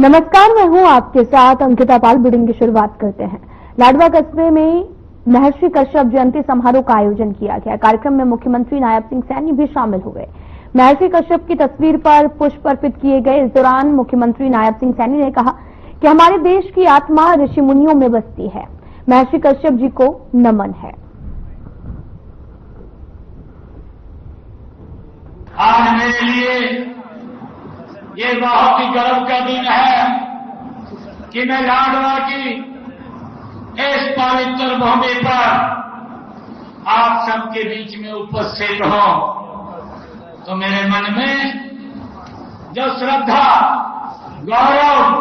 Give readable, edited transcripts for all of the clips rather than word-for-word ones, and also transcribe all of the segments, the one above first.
नमस्कार, मैं हूं आपके साथ अंकिता पाल। बुलेटिन की शुरुआत करते हैं। लाडवा कस्बे में महर्षि कश्यप जयंती समारोह का आयोजन किया गया। कार्यक्रम में मुख्यमंत्री नायब सिंह सैनी भी शामिल हुए। महर्षि कश्यप की तस्वीर पर पुष्प अर्पित किए गए। इस दौरान मुख्यमंत्री नायब सिंह सैनी ने कहा कि हमारे देश की आत्मा ऋषि मुनियों में बसती है। महर्षि कश्यप जी को नमन है। आज मेरे लिए ये बहुत ही गर्व का दिन है कि मैं लाडवा की इस पवित्र भूमि पर आप सबके बीच में उपस्थित हूं। तो मेरे मन में जो श्रद्धा, गौरव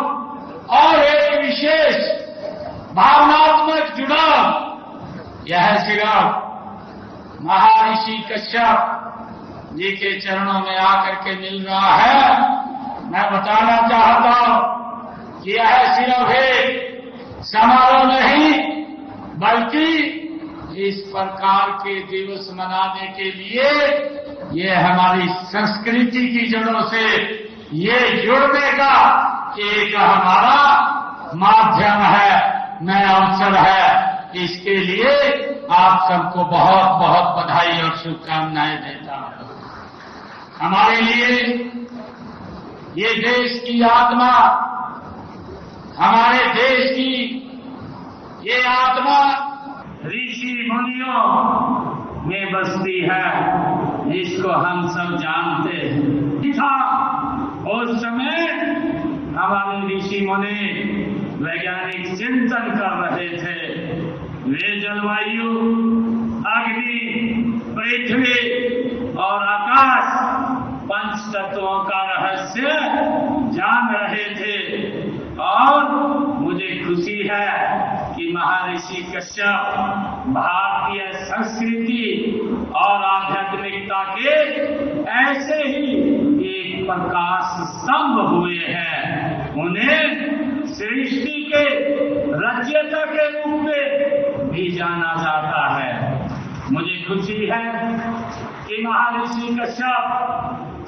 और एक विशेष भावनात्मक जुड़ाव यह सिर्फ महर्षि कश्यप जी के चरणों में आकर के मिल रहा है। मैं बताना चाहता हूं कि यह सिर्फ एक समारोह नहीं, बल्कि इस प्रकार के दिवस मनाने के लिए ये हमारी संस्कृति की जड़ों से ये जुड़ने का एक हमारा माध्यम है, नया अवसर है। इसके लिए आप सबको बहुत बहुत बधाई और शुभकामनाएं देता हूं। हमारे लिए ये देश की आत्मा, हमारे देश की ये आत्मा ऋषि मुनियों में बसती है, जिसको हम सब जानते हैं। था उस समय हमारे ऋषि मुनि वैज्ञानिक चिंतन कर रहे थे। वे जलवायु, अग्नि, पृथ्वी और आकाश पंच तत्वों का रहस्य जान रहे थे। और मुझे खुशी है कि महर्षि कश्यप भारतीय संस्कृति और आध्यात्मिकता के ऐसे ही एक प्रकाश स्तंभ हुए हैं। उन्हें सृष्टि के रचयिता के रूप में भी जाना जाता है। मुझे खुशी है कि महर्षि कश्यप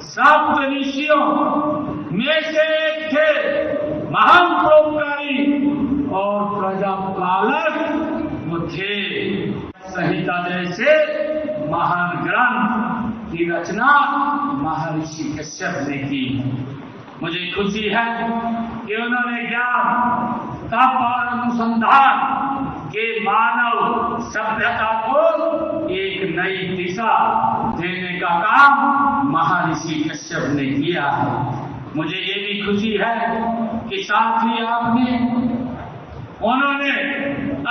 सप्त ऋषियों में से एक थे, महान परोपकारी और प्रजापालक वो थे। संहिता जैसे महान ग्रंथ की रचना महर्षि कश्यप ने की। मुझे खुशी है कि उन्होंने ज्ञान, तप और अनुसंधान के मानव सभ्यता को एक नई दिशा देने का काम महर्षि कश्यप ने किया है। मुझे ये भी खुशी है कि साथ ही उन्होंने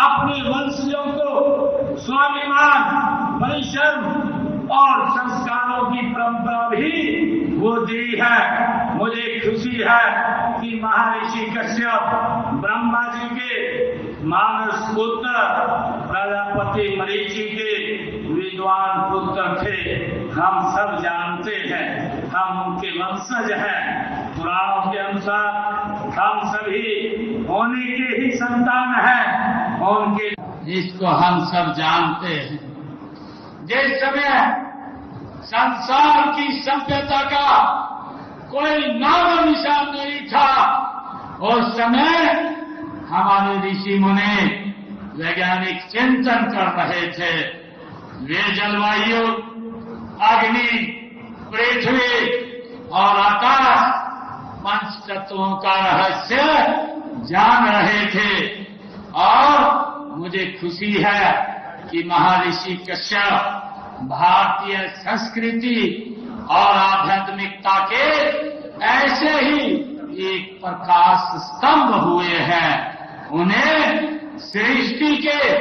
अपने वंशजों को स्वाभिमान, परिश्रम और संस्कारों की परंपरा भी वो दी है। मुझे खुशी है कि महर्षि कश्यप ब्रह्मा जी के मानस पुत्र, प्रजापति मरीचि के विद्वान पुत्र थे। हम सब जानते हैं, हम उनके वंशज हैं। पुराणों के अनुसार हम सभी होने के ही संतान हैं। उनके इसको हम सब जानते हैं। जिस समय संसार की सभ्यता का कोई नाम निशान नहीं था, उस समय हमारे ऋषि मुनि वैज्ञानिक चिंतन कर रहे थे। वे जलवायु, अग्नि, पृथ्वी और आकाश पंच तत्वों का रहस्य जान रहे थे। और मुझे खुशी है कि महर्षि कश्यप भारतीय संस्कृति और आध्यात्मिकता के ऐसे ही एक प्रकाश स्तंभ हुए हैं। उन्हें सृष्टि के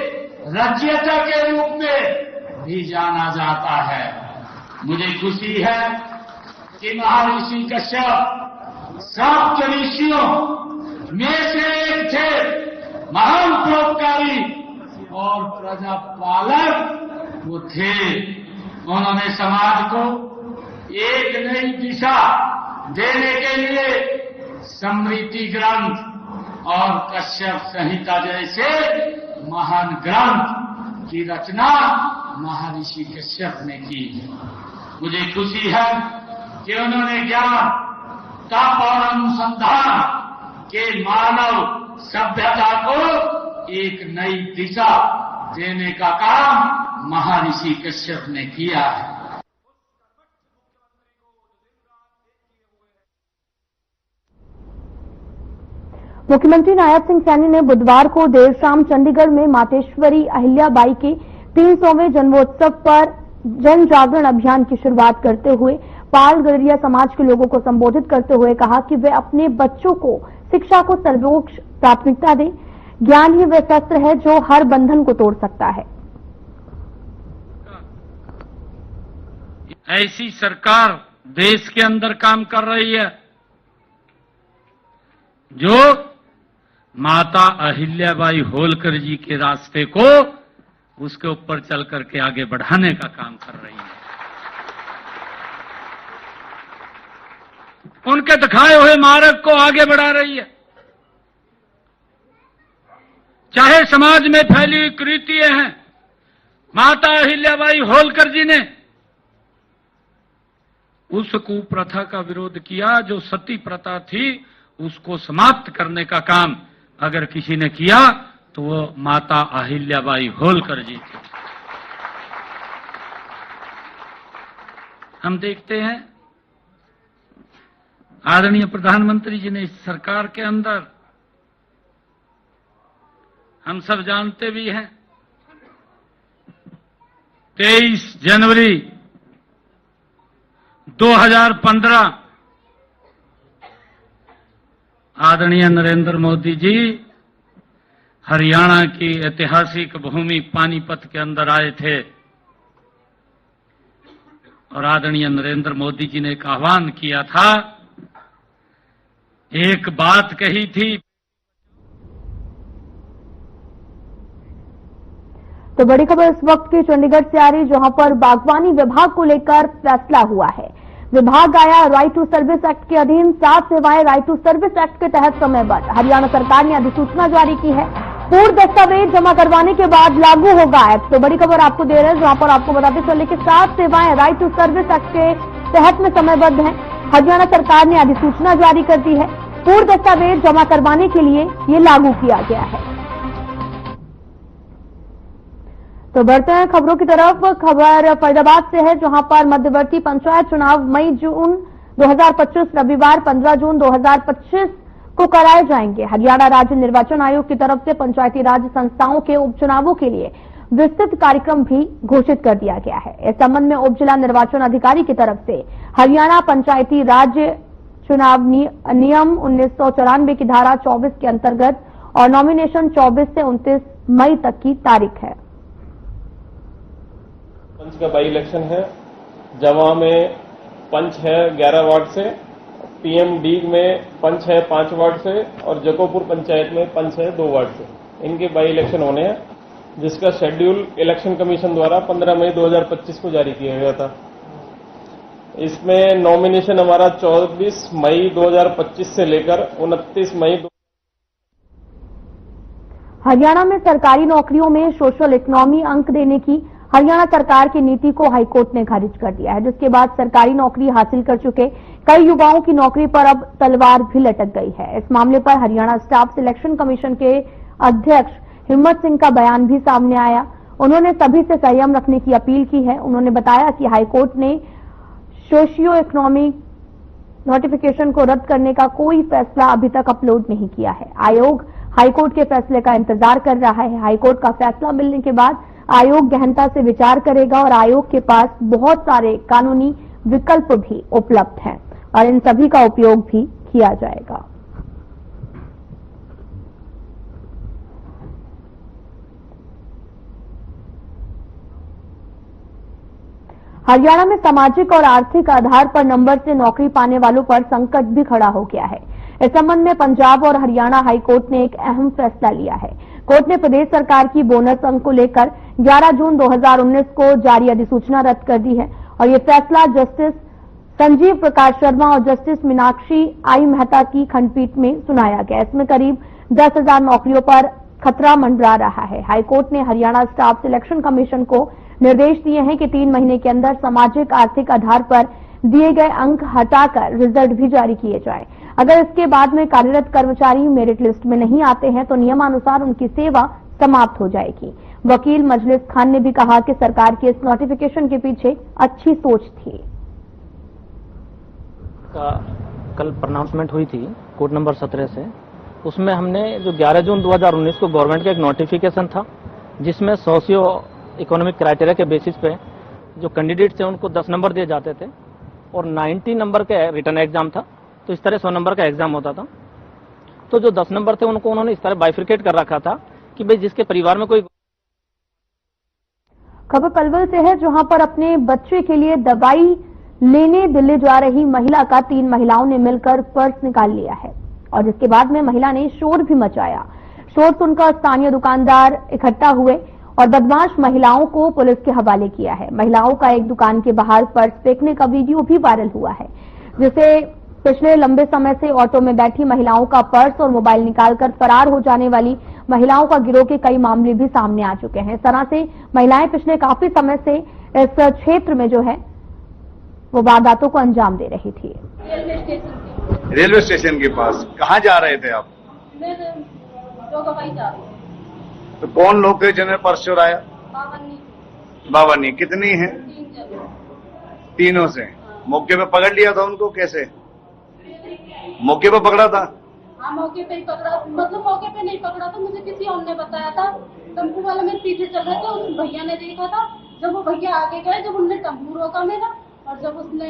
रचयिता के रूप में भी जाना जाता है। मुझे खुशी है कि महर्षि कश्यप सप्त ऋषियों में से एक थे, महान परोपकारी और प्रजापालक वो थे। उन्होंने समाज को एक नई दिशा देने के लिए स्मृति ग्रंथ और कश्यप संहिता जैसे महान ग्रंथ की रचना महर्षि कश्यप ने की है। मुझे खुशी है कि उन्होंने ज्ञान, तप और अनुसंधान कि मानव सभ्यता को एक नई दिशा देने का काम महर्षि कश्यप ने किया है। मुख्यमंत्री नायब सिंह सैनी ने बुधवार को देर शाम चंडीगढ़ में मातेश्वरी अहिल्याबाई के 300वें जन्मोत्सव पर जन जागरण अभियान की शुरुआत करते हुए पाल गडरिया समाज के लोगों को संबोधित करते हुए कहा कि वे अपने बच्चों को शिक्षा को सर्वोच्च प्राथमिकता दें। ज्ञान ही वह शस्त्र है जो हर बंधन को तोड़ सकता है। ऐसी सरकार देश के अंदर काम कर रही है जो माता अहिल्याबाई होलकर जी के रास्ते को उसके ऊपर चल करके आगे बढ़ाने का काम कर रही है। उनके दिखाए हुए मार्ग को आगे बढ़ा रही है। चाहे समाज में फैली हुई कुरीतियां हैं, माता अहिल्याबाई होलकर जी ने उस कुप्रथा का विरोध किया जो सती प्रथा थी, उसको समाप्त करने का काम अगर किसी ने किया तो वो माता अहिल्याबाई होलकर जी थी। हम देखते हैं आदरणीय प्रधानमंत्री जी ने इस सरकार के अंदर, हम सब जानते भी हैं, 23 जनवरी 2015 आदरणीय नरेंद्र मोदी जी हरियाणा की ऐतिहासिक भूमि पानीपत के अंदर आए थे और आदरणीय नरेंद्र मोदी जी ने एक आह्वान किया था, एक बात कही थी। तो बड़ी खबर इस वक्त की चंडीगढ़ से आ रही, जहां पर बागवानी विभाग को लेकर फैसला हुआ है। विभाग आया राइट टू सर्विस एक्ट के अधीन 7 सेवाएं राइट टू सर्विस एक्ट के तहत समयबद्ध। हरियाणा सरकार ने अधिसूचना जारी की है। पूर्ण दस्तावेज जमा करवाने के बाद लागू होगा एक्ट। तो बड़ी खबर आपको दे रहे हैं, जहां पर आपको बताते चले कि 7 सेवाएं राइट टू सर्विस एक्ट के तहत में समयबद्ध हैं। हरियाणा सरकार ने अधिसूचना जारी कर दी है। पूर्ण दस्तावेज जमा करवाने के लिए ये लागू किया गया है। तो बढ़ते हैं खबरों की तरफ। खबर फरीदाबाद से है, जहां पर मध्यवर्ती पंचायत चुनाव मई-जून 2025 रविवार 15 जून 2025 को कराए जाएंगे। हरियाणा राज्य निर्वाचन आयोग की तरफ से पंचायती राज संस्थाओं के उपचुनावों के लिए विस्तृत कार्यक्रम भी घोषित कर दिया गया है। इस संबंध में उप जिला निर्वाचन अधिकारी की तरफ से हरियाणा पंचायती राज चुनाव नियम 1994 की धारा 24 के अंतर्गत और नॉमिनेशन 24 से 29 मई तक की तारीख है। पंच का बाई इलेक्शन है। जवा में पंच है 11 वार्ड से, पीएमडी में पंच है 5 वार्ड से और जकोपुर पंचायत में पंच है 2 वार्ड से। इनके बाई इलेक्शन होने हैं, जिसका शेड्यूल इलेक्शन कमीशन द्वारा 15 मई 2025 को जारी किया गया था। इसमें नॉमिनेशन हमारा 24 मई 2025 से लेकर 29 मई। हरियाणा में सरकारी नौकरियों में सोशल इकोनॉमी अंक देने की हरियाणा सरकार की नीति को हाईकोर्ट ने खारिज कर दिया है, जिसके बाद सरकारी नौकरी हासिल कर चुके कई युवाओं की नौकरी पर अब तलवार भी लटक गई है। इस मामले पर हरियाणा स्टाफ सिलेक्शन कमीशन के अध्यक्ष हिम्मत सिंह का बयान भी सामने आया। उन्होंने सभी से संयम रखने की अपील की है। उन्होंने बताया कि हाईकोर्ट ने सोशियो इकोनॉमिक नोटिफिकेशन को रद्द करने का कोई फैसला अभी तक अपलोड नहीं किया है। आयोग हाईकोर्ट के फैसले का इंतजार कर रहा है। हाईकोर्ट का फैसला मिलने के बाद आयोग गहनता से विचार करेगा और आयोग के पास बहुत सारे कानूनी विकल्प भी उपलब्ध हैं और इन सभी का उपयोग भी किया जाएगा। हरियाणा में सामाजिक और आर्थिक आधार पर नंबर से नौकरी पाने वालों पर संकट भी खड़ा हो गया है। इस संबंध में पंजाब और हरियाणा हाईकोर्ट ने एक अहम फैसला लिया है। कोर्ट ने प्रदेश सरकार की बोनस अंक को लेकर 11 जून 2019 को जारी अधिसूचना रद्द कर दी है और ये फैसला जस्टिस संजीव प्रकाश शर्मा और जस्टिस मीनाक्षी आई मेहता की खंडपीठ में सुनाया गया। इसमें करीब 10,000 नौकरियों पर खतरा मंडरा रहा है। हाईकोर्ट ने हरियाणा स्टाफ सिलेक्शन कमीशन को निर्देश दिए हैं कि 3 महीने के अंदर सामाजिक आर्थिक आधार पर दिए गए अंक हटाकर रिजल्ट भी जारी किए जाए। अगर इसके बाद में कार्यरत कर्मचारी मेरिट लिस्ट में नहीं आते हैं तो नियमानुसार उनकी सेवा समाप्त हो जाएगी। वकील मजलिस खान ने भी कहा कि सरकार के इस नोटिफिकेशन के पीछे अच्छी सोच थी। कल प्रोनाउंसमेंट हुई थी कोर्ट नंबर 17 से, उसमें हमने जो 11 जून 2019 को गवर्नमेंट का एक नोटिफिकेशन था जिसमें सोशियो इकोनॉमिक क्राइटेरिया के बेसिस पे जो कैंडिडेट थे उनको 10 नंबर दिए जाते थे और 90 नंबर का रिटर्न एग्जाम था, तो इस तरह 100 नंबर का एग्जाम होता था। तो जो 10 नंबर थे उनको उन्होंने इस तरह बाइफिकेट कर रखा था कि भाई जिसके परिवार में कोई। खबर पलवल से है, जहां पर अपने बच्चे के लिए दवाई लेने दिल्ली जा रही महिला का 3 महिलाओं ने मिलकर पर्स निकाल लिया है और जिसके बाद में महिला ने शोर भी मचाया। शोर सुनकर स्थानीय दुकानदार इकट्ठा हुए और बदमाश महिलाओं को पुलिस के हवाले किया है। महिलाओं का एक दुकान के बाहर पर्स फेंकने का वीडियो भी वायरल हुआ है, जिसे पिछले लंबे समय से ऑटो में बैठी महिलाओं का पर्स और मोबाइल निकालकर फरार हो जाने वाली महिलाओं का गिरोह के कई मामले भी सामने आ चुके हैं। इस तरह से महिलाएं पिछले काफी समय से इस क्षेत्र में जो है वो वारदातों को अंजाम दे रही थी। रेलवे स्टेशन के पास कहाँ जा रहे थे आप? तो कौन लोग थे जिन्हें पर्स चुराया? बावनी। कितनी है? 3 से। मौके पे पकड़ लिया था उनको? कैसे मौके पे पकड़ा था? हाँ, मौके पे ही पकड़ा, मतलब मौके पे नहीं पकड़ा था, मुझे किसी और ने बताया था। टेम्पू वाला मेरे पीछे चल रहे थे, उस भैया ने देखा था। जब वो भैया आगे गए, जब उनने टेम्पू रोका मेरा और जब उसने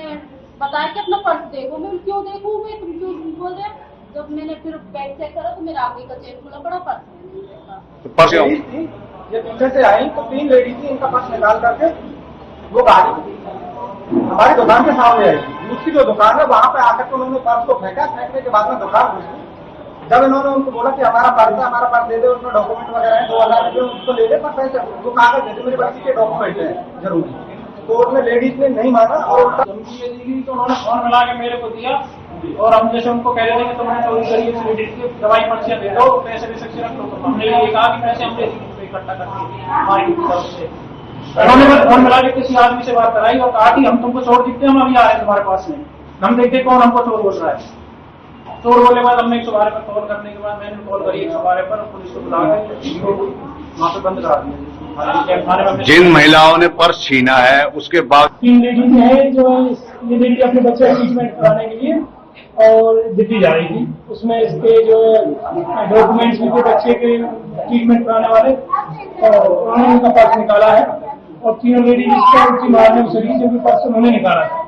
बताया कि अपना पर्स देखो, मैं क्यों देखूं, मैं तुम क्यों बोल रहे? जब मैंने फिर बैग चेक करा तो मेरा आगे का चेक खुला पड़ा, पर्स ये पीछे से आई तो 3 लेडी थी, इनका पर्स निकाल करके वो गाड़ी हमारी दुकान के सामने आई। दूसरी जो दुकान है वहाँ पे आकर के उन्होंने पर्स को फेंका, फेंकने के बाद में दुकान घुसी। जब इन्होंने उनको बोला कि हमारा पर्स दे दे, उसमें डॉक्यूमेंट वगैरह है, 2000 रुपये उसको ले ले, पर पैसे वो कागज दे दे, मेरी बच्ची के डॉक्यूमेंट है जरूरी। तो उसमें लेडीज ने नहीं माना और धमकी ये दी तो उन्होंने फोन मिला के मेरे को दिया और हम जैसे उनको कह रहे थे कि तुमने चोरी करी है, लेडीज की दवाई पर्चियां दे दो, पैसे भी सक्सेस रख लो। तो हमने ये कहा कि पैसे हम इकट्ठा करके हमारी तरफ से उन्होंने बस फोन मिला के किसी आदमी से बात कराई और कहा कि हम तुमको चोर दिखते, हम अभी आ रहे हैं तुम्हारे पास में, हम देखते कौन हमको चोर बोल रहा है। चोर बोलने के बाद हमने 112 पर कॉल करने के बाद मैंने कॉल करी 112 पर, पुलिस को बुला के वहाँ पे बंद करा दिया। जिन महिलाओं ने पर्स छीना है उसके बाद 3 लेडीज है जो ये लेडी अपने बच्चे का ट्रीटमेंट कराने के लिए और दिल्ली जा रही थी। उसमें इसके जो डॉक्यूमेंट्स भी थे बच्चे के ट्रीटमेंट कराने वाले, तो उन्होंने उनका पर्स निकाला है और 3 लेडीज इसका उनकी मारने में सही, जो भी पर्स उन्होंने निकाला है।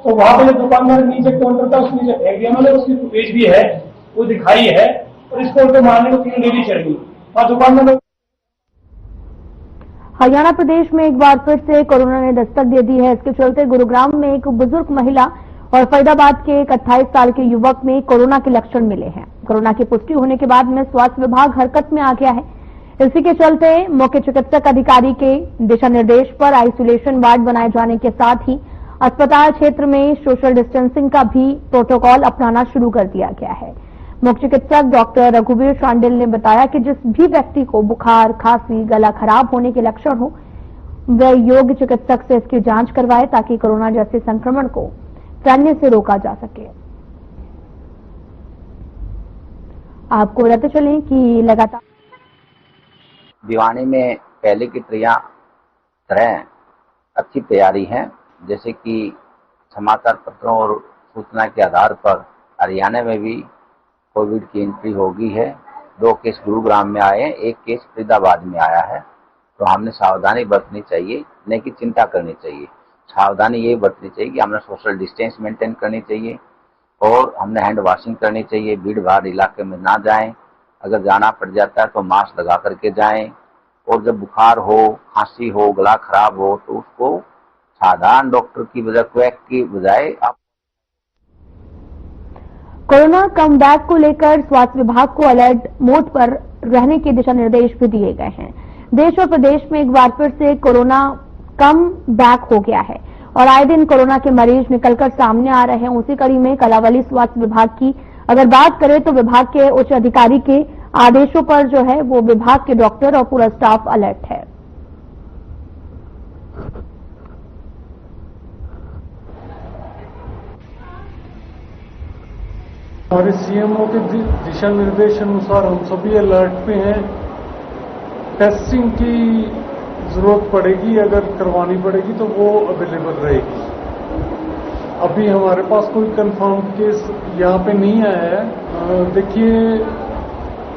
तो वहाँ पे जो दुकानदार नीचे काउंटर था उसने जो फेंक दिया, उन्होंने उसकी फुटेज भी है वो दिखाई है और इसको उनको मारने को 3 लेडीज चढ़ गई और दुकानदार। हरियाणा प्रदेश में एक बार फिर से कोरोना ने दस्तक दे दी है। इसके चलते गुरुग्राम में एक बुजुर्ग महिला और फरीदाबाद के एक 28 साल के युवक में कोरोना के लक्षण मिले हैं। कोरोना की पुष्टि होने के बाद में स्वास्थ्य विभाग हरकत में आ गया है। इसी के चलते मुख्य चिकित्सक अधिकारी के दिशा निर्देश पर आइसोलेशन वार्ड बनाए जाने के साथ ही अस्पताल क्षेत्र में सोशल डिस्टेंसिंग का भी प्रोटोकॉल अपनाना शुरू कर दिया गया है। मुख्य चिकित्सक डॉक्टर रघुवीर शांडिल ने बताया कि जिस भी व्यक्ति को बुखार, खांसी, गला खराब होने के लक्षण हो वह योग्य चिकित्सक से इसकी जांच करवाए ताकि कोरोना जैसे संक्रमण को फैलने से रोका जा सके। आपको बताते चलें कि लगातार भिवानी में पहले की तरह अच्छी तैयारी है। जैसे कि समाचार पत्रों और सूचना के आधार पर हरियाणा में भी कोविड की एंट्री होगी है। 2 केस गुरुग्राम में आए हैं, 1 केस फरीदाबाद में आया है। तो हमने सावधानी बरतनी चाहिए, नहीं कि चिंता करनी चाहिए। सावधानी ये बरतनी चाहिए कि हमने सोशल डिस्टेंस मेंटेन करनी चाहिए और हमने हैंड वॉशिंग करनी चाहिए। भीड़ भाड़ इलाके में ना जाएं, अगर जाना पड़ जाता है तो मास्क लगा करके जाएं। और जब बुखार हो, खांसी हो, गला खराब हो तो उसको साधारण डॉक्टर की वजह क्वैक की बजाय आप कोरोना कम बैक को लेकर स्वास्थ्य विभाग को अलर्ट मोड पर रहने के दिशा निर्देश भी दिए गए हैं। देश और प्रदेश में एक बार फिर से कोरोना कम बैक हो गया है और आए दिन कोरोना के मरीज निकलकर सामने आ रहे हैं। उसी कड़ी में कलावली स्वास्थ्य विभाग की अगर बात करें तो विभाग के उच्च अधिकारी के आदेशों पर जो है वो विभाग के डॉक्टर और पूरा स्टाफ अलर्ट है। हमारे सीएमओ के दिशा निर्देश अनुसार हम सभी अलर्ट पे हैं। टेस्टिंग की जरूरत पड़ेगी, अगर करवानी पड़ेगी तो वो अवेलेबल रहेगी। अभी हमारे पास कोई कंफर्म केस यहाँ पे नहीं आया है। देखिए,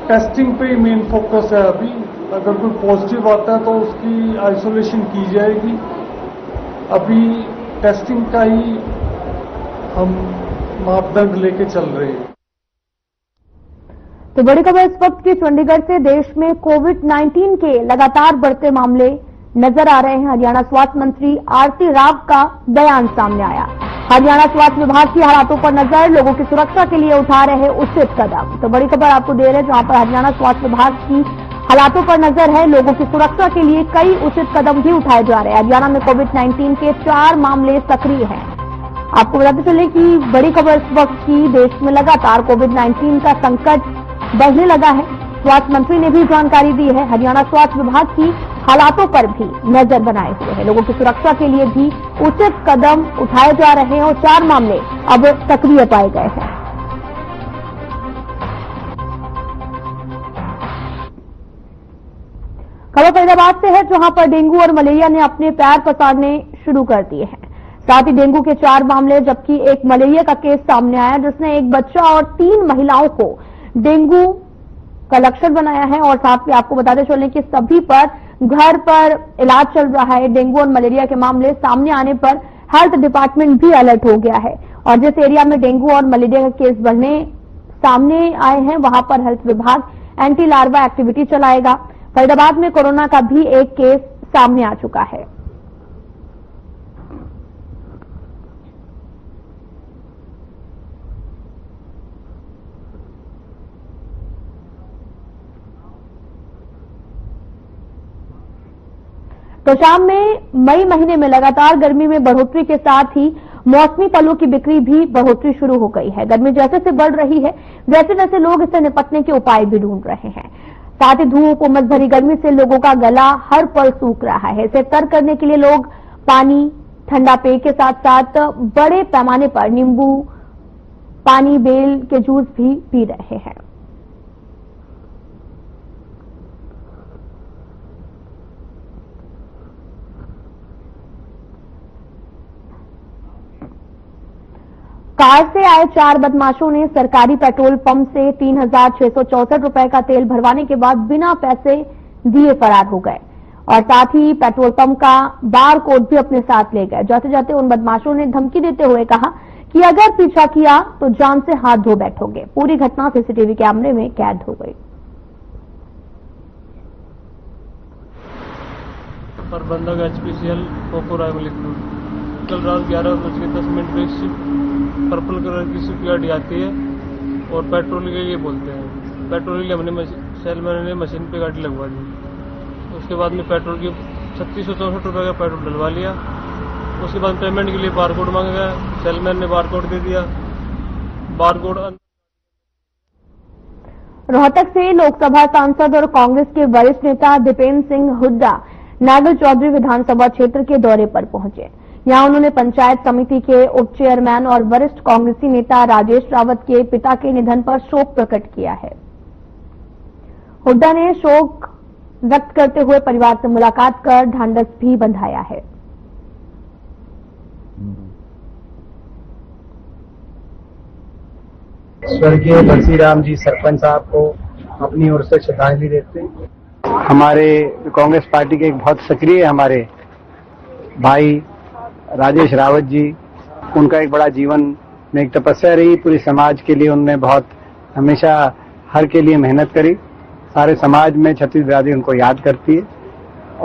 टेस्टिंग पे ही मेन फोकस है अभी। अगर कोई पॉजिटिव आता है तो उसकी आइसोलेशन की जाएगी। अभी टेस्टिंग का ही हम मापदंड लेके चल रहे हैं। तो बड़ी खबर इस वक्त की चंडीगढ़ से। देश में कोविड-19 के लगातार बढ़ते मामले नजर आ रहे हैं। हरियाणा स्वास्थ्य मंत्री आरती राव का बयान सामने आया। हरियाणा स्वास्थ्य विभाग की हालातों पर नजर, लोगों की सुरक्षा के लिए उठा रहे उचित कदम। तो बड़ी खबर आपको दे रहे हैं, जहां पर हरियाणा स्वास्थ्य विभाग की हालातों पर नजर है। लोगों की सुरक्षा के लिए कई उचित कदम भी उठाए जा रहे हैं। हरियाणा में कोविड-19 के 4 मामले सक्रिय हैं। आपको बताते चले कि बड़ी खबर इस वक्त की, देश में लगातार कोविड-19 का संकट बढ़ने लगा है। स्वास्थ्य मंत्री ने भी जानकारी दी है। हरियाणा स्वास्थ्य विभाग की हालातों पर भी नजर बनाए हुए है। लोगों की सुरक्षा के लिए भी उचित कदम उठाए जा रहे हैं और 4 मामले अब सक्रिय पाए गए हैं। खबर फरीदाबाद से है, जहां पर डेंगू और मलेरिया ने अपने पैर पसारने शुरू कर दिए हैं। साथ ही डेंगू के 4 मामले, जबकि एक मलेरिया का केस सामने आया, जिसने एक बच्चा और 3 महिलाओं को डेंगू का लक्षण बनाया है। और साथ में आपको बताते चलें कि सभी पर घर पर इलाज चल रहा है। डेंगू और मलेरिया के मामले सामने आने पर हेल्थ डिपार्टमेंट भी अलर्ट हो गया है। और जिस एरिया में डेंगू और मलेरिया का केस बढ़ने सामने आए हैं, वहां पर हेल्थ विभाग एंटी लार्वा एक्टिविटी चलाएगा। फरीदाबाद में कोरोना का भी एक केस सामने आ चुका है। तो शाम में मई महीने में लगातार गर्मी में बढ़ोतरी के साथ ही मौसमी फलों की बिक्री भी बढ़ोतरी शुरू हो गई है। गर्मी जैसे से बढ़ रही है, वैसे वैसे लोग इससे निपटने के उपाय भी ढूंढ रहे हैं। साथ ही धूप उमस भरी गर्मी से लोगों का गला हर पल सूख रहा है। इसे तर करने के लिए लोग पानी, ठंडा पेय के साथ साथ बड़े पैमाने पर नींबू पानी, बेल के जूस भी पी रहे हैं। कार से आए 4 बदमाशों ने सरकारी पेट्रोल पंप से 3,664 रुपए का तेल भरवाने के बाद बिना पैसे दिए फरार हो गए और साथ ही पेट्रोल पंप का बार कोड भी अपने साथ ले गए। जाते जाते उन बदमाशों ने धमकी देते हुए कहा कि अगर पीछा किया तो जान से हाथ धो बैठोगे। पूरी घटना सीसीटीवी कैमरे में कैद हो गई। प्रबंधक HPCL पोखरा कल रात 11:10 पे शिफ्ट पर्पल कलर की स्विफ्ट गाड़ी आती है और पेट्रोल के लिए बोलते हैं। पेट्रोल के लिए हमने सेलमैन ने मशीन पे गाड़ी लगवा दी। उसके बाद में पेट्रोल की 3664 रुपये का पेट्रोल डलवा लिया। उसके बाद पेमेंट के लिए बारकोड मांगा गया। सेलमैन ने बारकोड दे दिया। बारकोड रोहतक से लोकसभा सांसद और कांग्रेस के वरिष्ठ नेता दीपेंद्र सिंह हुड्डा नागर चौधरी विधानसभा क्षेत्र के दौरे पर पहुंचे। यहां उन्होंने पंचायत समिति के उप चेयरमैन और वरिष्ठ कांग्रेसी नेता राजेश रावत के पिता के निधन पर शोक प्रकट किया है। हुड्डा ने शोक व्यक्त करते हुए परिवार से मुलाकात कर ढांढस भी बंधाया है। स्वर्गीय बंसीराम जी सरपंच साहब को अपनी ओर से श्रद्धांजलि देते हैं। हमारे कांग्रेस पार्टी के एक बहुत सक्रिय हमारे भाई राजेश रावत जी, उनका एक बड़ा जीवन में एक तपस्या रही। पूरे समाज के लिए उन्होंने बहुत हमेशा हर के लिए मेहनत करी। सारे समाज में छत्तीस बिरादरी उनको याद करती है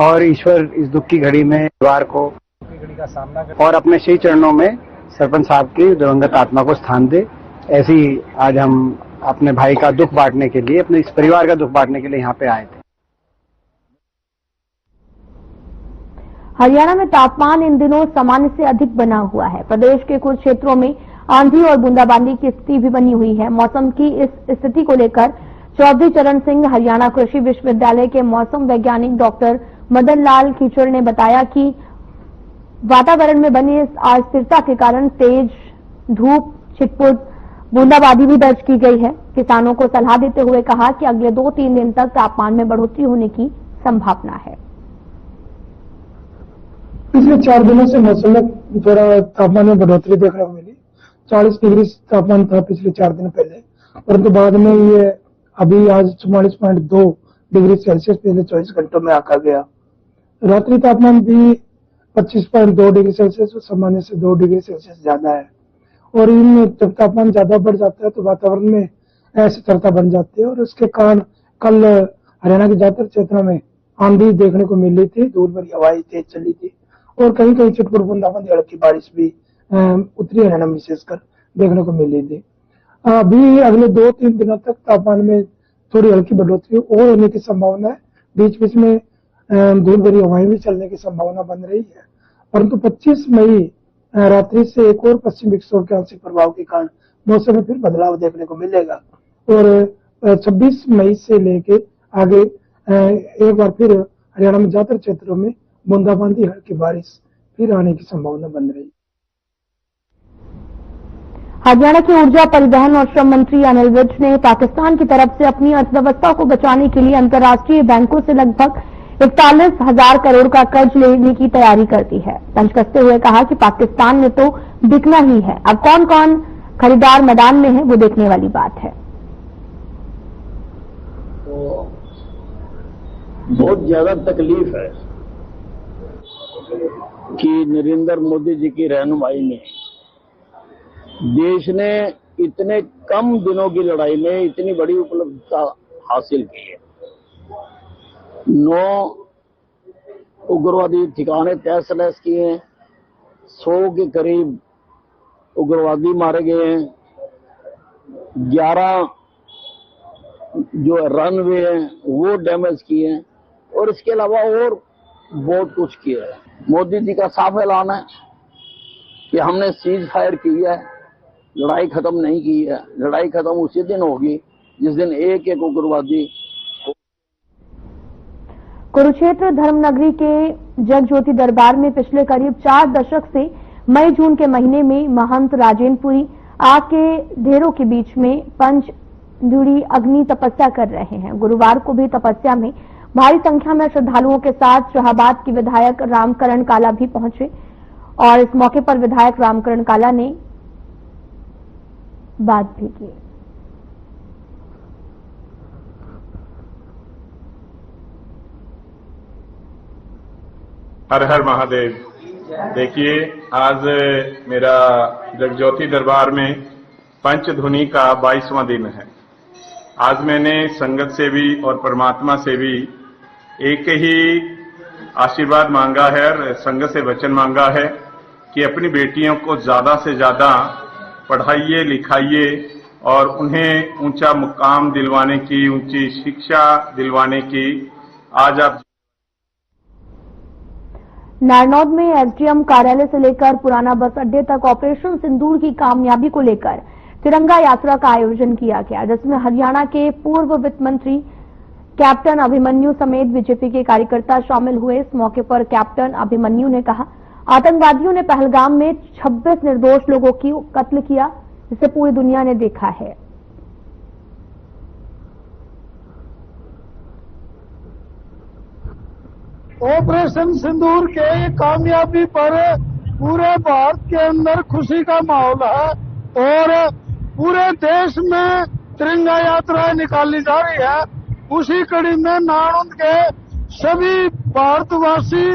और ईश्वर इस दुख की घड़ी में परिवार को घड़ी का सामना कर और अपने श्री चरणों में सरपंच साहब की दिवंगत आत्मा को स्थान दे। ऐसी आज हम अपने भाई का दुख बांटने के लिए, अपने इस परिवार का दुख बांटने के लिए यहाँ पे आए थे। हरियाणा में तापमान इन दिनों सामान्य से अधिक बना हुआ है। प्रदेश के कुछ क्षेत्रों में आंधी और बूंदाबांदी की स्थिति भी बनी हुई है। मौसम की इस स्थिति को लेकर चौधरी चरण सिंह हरियाणा कृषि विश्वविद्यालय के मौसम वैज्ञानिक डॉक्टर मदन लाल खीचड़ ने बताया कि वातावरण में बनी इस अस्थिरता के कारण तेज धूप, छिटपुट बूंदाबांदी भी दर्ज की गई है। किसानों को सलाह देते हुए कहा कि अगले 2-3 दिन तक तापमान में बढ़ोतरी होने की संभावना है। पिछले 4 दिनों से मौसम में थोड़ा तापमान में बढ़ोतरी देखने को मिली। 40 डिग्री तापमान था पिछले 4 दिन पहले, परंतु बाद में ये अभी आज 44.2 डिग्री सेल्सियस पिछले 24 घंटों में आका गया। रात्रि तापमान भी 25.2 डिग्री सेल्सियस सामान्य से 2 डिग्री सेल्सियस ज्यादा है। और इन जब तापमान ज्यादा बढ़ जाता है तो वातावरण में अस्थिरता बन जाती है और उसके कारण कल हरियाणा के ज्यादातर क्षेत्रों में आंधी देखने को मिल रही थी, धूल भरी हवाएं तेज चली थी और कहीं कहीं छिटपुट बूंदाबांदी हल्की बारिश भी उत्तरी हरियाणा में विशेषकर देखने को मिल रही थी। अभी अगले 2-3 दिनों तक तापमान में थोड़ी हल्की बढ़ोतरी और होने की संभावना है। बीच बीच में धूल भरी हवाएं भी चलने की संभावना बन रही है, परंतु 25 मई रात्रि से एक और पश्चिम विक्षोभ के आंशिक प्रभाव के कारण मौसम में फिर बदलाव देखने को मिलेगा और 26 मई से लेके आगे एक बार फिर हरियाणा में ज्यादातर क्षेत्रों में बूंदाबांदी हल्की बारिश फिर आने की संभावना बन रही है। हरियाणा के ऊर्जा, परिवहन और श्रम मंत्री अनिल विज ने पाकिस्तान की तरफ से अपनी अर्थव्यवस्था को बचाने के लिए अंतर्राष्ट्रीय बैंकों से लगभग 41,000 करोड़ का कर्ज लेने की तैयारी कर दी है। तंज कसते हुए कहा कि पाकिस्तान ने तो बिकना ही है, अब कौन कौन खरीदार मैदान में है वो देखने वाली बात है। तो बहुत ज्यादा तकलीफ है कि नरेंद्र मोदी जी की रहनुमाई में देश ने इतने कम दिनों की लड़ाई में इतनी बड़ी उपलब्धता हासिल की है। 9 उग्रवादी ठिकाने तहस नहस किए हैं, 100 के करीब उग्रवादी मारे गए हैं, 11 जो रनवे हैं वो डैमेज किए हैं और इसके अलावा और बहुत कुछ किया है। मोदी जी का साफ ऐलान है कि हमने सीज फायर की है, लड़ाई खत्म नहीं की है। लड़ाई खत्म उसी दिन होगी जिस दिन एक एक उग्रवादी। कुरुक्षेत्र धर्मनगरी के जगज्योति दरबार में पिछले करीब 4 दशक से मई जून के महीने में महंत राजेंद्रपुरी आग के ढेरों के बीच में पंचद्युड़ी अग्नि तपस्या कर रहे हैं। गुरुवार को भी तपस्या में भारी संख्या में श्रद्धालुओं के साथ शाहबाद के विधायक रामकरण काला भी पहुंचे और इस मौके पर विधायक रामकरण काला ने बात भी की। हर हर महादेव। देखिए, आज मेरा जगज्योति दरबार में पंचधुनी का 22वां दिन है। आज मैंने संगत से भी और परमात्मा से भी एक ही आशीर्वाद मांगा है और संगत से वचन मांगा है कि अपनी बेटियों को ज्यादा से ज्यादा पढ़ाइए लिखाइए और उन्हें ऊंचा मुकाम दिलवाने की, ऊंची शिक्षा दिलवाने की। आज आप नारनौद में एसडीएम कार्यालय से लेकर पुराना बस अड्डे तक ऑपरेशन सिंदूर की कामयाबी को लेकर तिरंगा यात्रा का आयोजन किया गया, जिसमें हरियाणा के पूर्व वित्त मंत्री कैप्टन अभिमन्यु समेत बीजेपी के कार्यकर्ता शामिल हुए। इस मौके पर कैप्टन अभिमन्यु ने कहा, आतंकवादियों ने पहलगाम में 26 निर्दोष लोगों की कत्ल किया, जिसे पूरी दुनिया ने देखा है। ऑपरेशन सिंदूर के कामयाबी पर पूरे भारत के अंदर खुशी का माहौल है और पूरे देश में तिरंगा यात्रा निकाली जा रही है। उसी कड़ी में नारनौद के सभी भारतवासी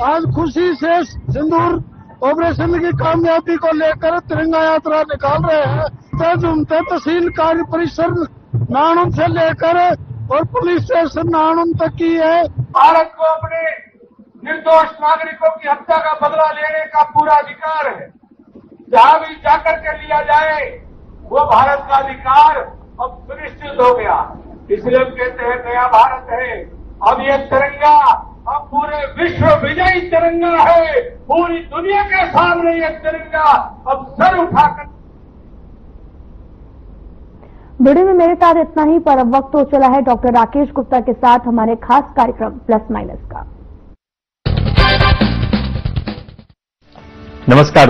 आज खुशी से सिंदूर ऑपरेशन की कामयाबी को लेकर तिरंगा यात्रा निकाल रहे हैं। तहसील कार्य परिसर नारनौद से लेकर और पुलिस स्टेशन नारनौद तक की है। भारत को अपने निर्दोष नागरिकों की हत्या का बदला लेने का पूरा अधिकार है। जहां भी जाकर के लिया जाए वो भारत का अधिकार अब सुनिश्चित हो गया। इसलिए हम कहते हैं नया भारत है। अब ये तिरंगा अब पूरे विश्व विजयी तिरंगा है। पूरी दुनिया के सामने ये तिरंगा अब सर उठाकर। वीडियो में मेरे साथ इतना ही, पर अब वक्त हो चला है डॉक्टर राकेश गुप्ता के साथ हमारे खास कार्यक्रम प्लस माइनस का। नमस्कार